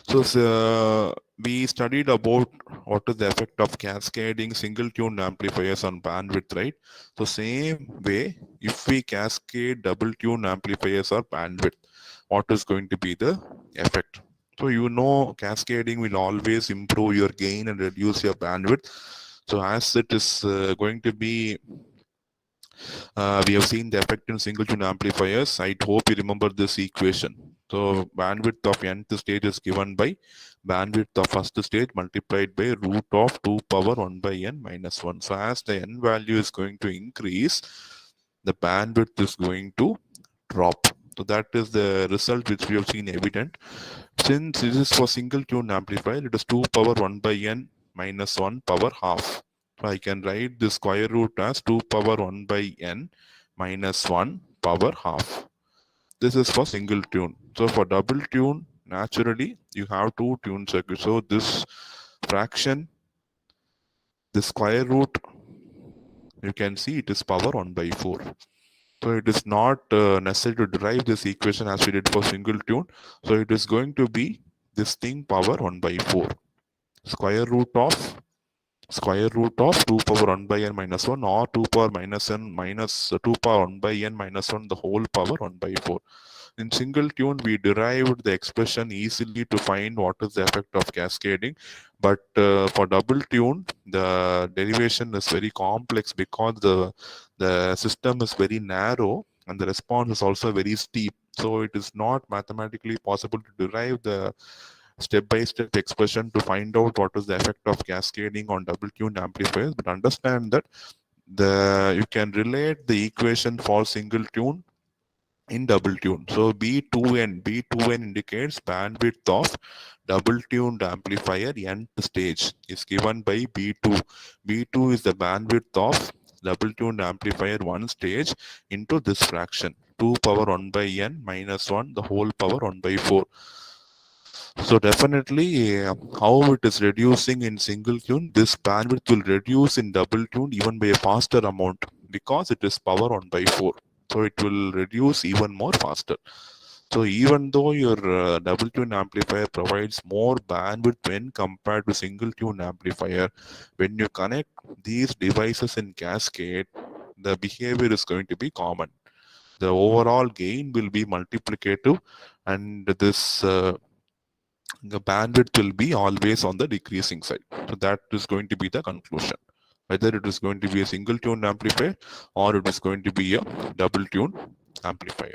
So we studied about what is the effect of cascading single tune amplifiers on bandwidth, right? So same way, if we cascade double tune amplifiers or bandwidth, what is going to be the effect? So cascading will always improve your gain and reduce your bandwidth. So as it is going to be, we have seen the effect in single tune amplifiers. I hope you remember this equation. So bandwidth of nth stage is given by bandwidth of first stage multiplied by root of 2 power 1 by n minus 1. So as the n value is going to increase, the bandwidth is going to drop. So that is the result which we have seen evident. Since this is for single tune amplifier, it is 2 power 1 by n minus 1 power half. So I can write the square root as 2 power 1 by n minus 1 power half. This is for single tune. So for double tune, naturally, you have two tune circuits. So this fraction, the square root, you can see it is power 1 by 4. So it is not necessary to derive this equation as we did for single tune. So it is going to be this thing power 1 by 4. Square root of 2 power 1 by n minus 1 or 2 power minus n minus 2 power 1 by n minus 1 the whole power 1 by 4. In single tune, we derived the expression easily to find what is the effect of cascading. But for double tune, the derivation is very complex because the system is very narrow and the response is also very steep. So it is not mathematically possible to derive the step-by-step expression to find out what is the effect of cascading on double tune amplifiers. But understand that you can relate the equation for single tune in double tune. So B2N indicates bandwidth of double tuned amplifier nth stage is given by B2. B2 is the bandwidth of double tuned amplifier one stage into this fraction 2 power 1 by n minus 1 the whole power 1 by 4. So definitely how it is reducing in single tune, this bandwidth will reduce in double tune even by a faster amount because it is power 1 by 4. So it will reduce even more faster. So even though your double tune amplifier provides more bandwidth when compared to single tune amplifier, when you connect these devices in cascade, the behavior is going to be common. The overall gain will be multiplicative, and the bandwidth will be always on the decreasing side. So that is going to be the conclusion. Whether it is going to be a single tune amplifier or it is going to be a double tune amplifier.